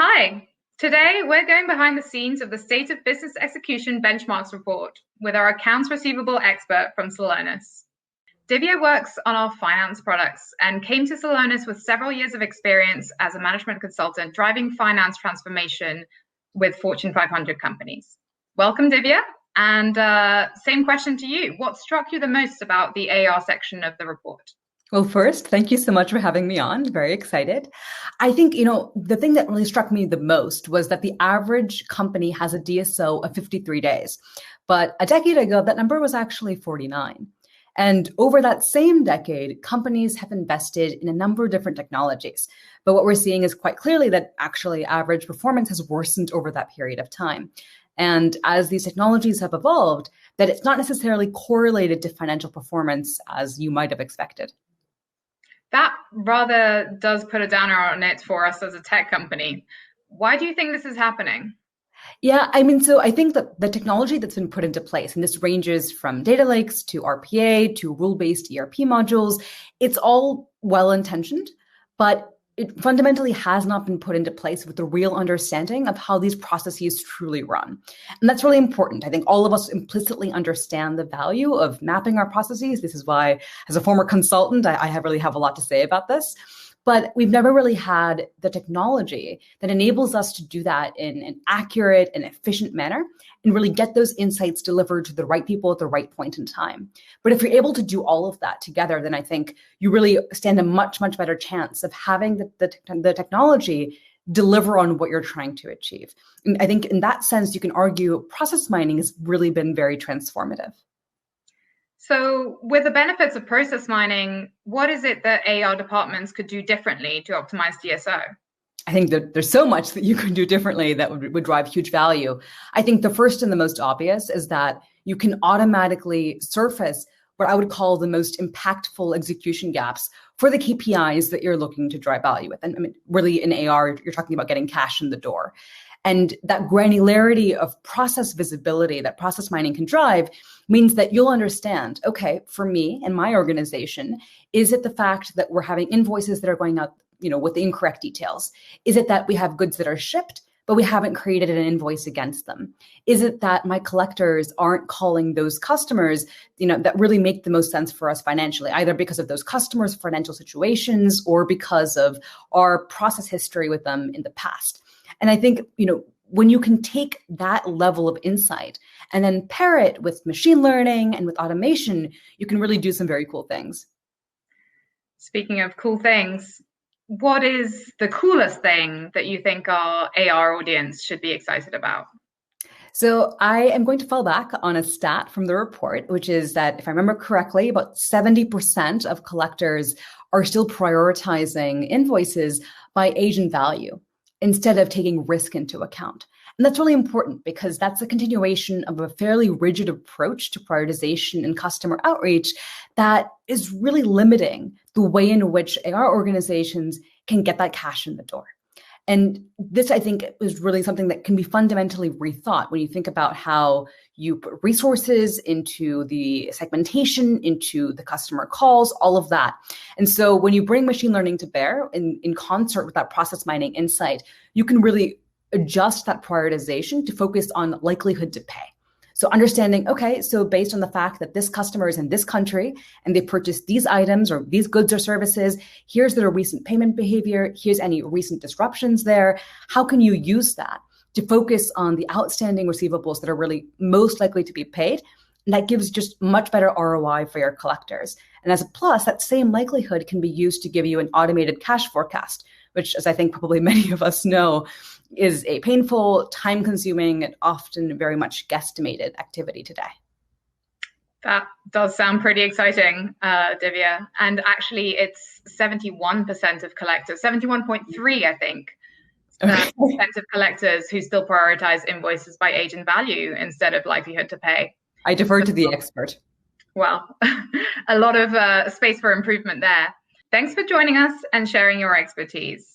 Hi, today we're going behind the scenes of the State of Business Execution Benchmarks report with our accounts receivable expert from Celonis. Divya works on our finance products and came to Celonis with several years of experience as a management consultant driving finance transformation with Fortune 500 companies. Welcome, Divya. And same question to you. What struck you the most about the AR section of the report? Well, first, thank you so much for having me on. Very excited. I think, the thing that really struck me the most was that the average company has a DSO of 53 days. But a decade ago, that number was actually 49. And over that same decade, companies have invested in a number of different technologies. But what we're seeing is quite clearly that actually average performance has worsened over that period of time. And as these technologies have evolved, that it's not necessarily correlated to financial performance as you might have expected. That rather does put a downer on it for us as a tech company. Why do you think this is happening? Yeah, so I think that the technology that's been put into place, and this ranges from data lakes to RPA to rule-based ERP modules, it's all well-intentioned, but it fundamentally has not been put into place with the real understanding of how these processes truly run. And that's really important. I think all of us implicitly understand the value of mapping our processes. This is why, as a former consultant, I really have a lot to say about this. But we've never really had the technology that enables us to do that in an accurate and efficient manner and really get those insights delivered to the right people at the right point in time. But if you're able to do all of that together, then I think you really stand a much, much better chance of having the technology deliver on what you're trying to achieve. And I think in that sense, you can argue process mining has really been very transformative. So with the benefits of process mining, what is it that AR departments could do differently to optimize DSO? I think that there's so much that you can do differently that would drive huge value. I think the first and the most obvious is that you can automatically surface what I would call the most impactful execution gaps for the KPIs that you're looking to drive value with. And really in AR, you're talking about getting cash in the door. And that granularity of process visibility that process mining can drive means that you'll understand, okay, for me and my organization, is it the fact that we're having invoices that are going out, with the incorrect details? Is it that we have goods that are shipped, but we haven't created an invoice against them? Is it that my collectors aren't calling those customers, that really make the most sense for us financially, either because of those customers' financial situations or because of our process history with them in the past? And I think, when you can take that level of insight and then pair it with machine learning and with automation, you can really do some very cool things. Speaking of cool things, what is the coolest thing that you think our AR audience should be excited about? So I am going to fall back on a stat from the report, which is that, if I remember correctly, about 70% of collectors are still prioritizing invoices by age and value instead of taking risk into account. And that's really important because that's a continuation of a fairly rigid approach to prioritization and customer outreach that is really limiting the way in which AR organizations can get that cash in the door. And this, I think, is really something that can be fundamentally rethought when you think about how you put resources into the segmentation, into the customer calls, all of that. And so when you bring machine learning to bear in concert with that process mining insight, you can really adjust that prioritization to focus on likelihood to pay. So understanding, okay, so based on the fact that this customer is in this country and they purchased these items or these goods or services, here's their recent payment behavior, here's any recent disruptions there. How can you use that to focus on the outstanding receivables that are really most likely to be paid? And that gives just much better ROI for your collectors. And as a plus, that same likelihood can be used to give you an automated cash forecast, which, as I think probably many of us know, is a painful, time-consuming, and often very much guesstimated activity today. That does sound pretty exciting, Divya. And actually, it's 71% of collectors, 71.3, I think, percent of collectors who still prioritize invoices by age and value instead of likelihood to pay. I defer to the expert. Well, a lot of space for improvement there. Thanks for joining us and sharing your expertise.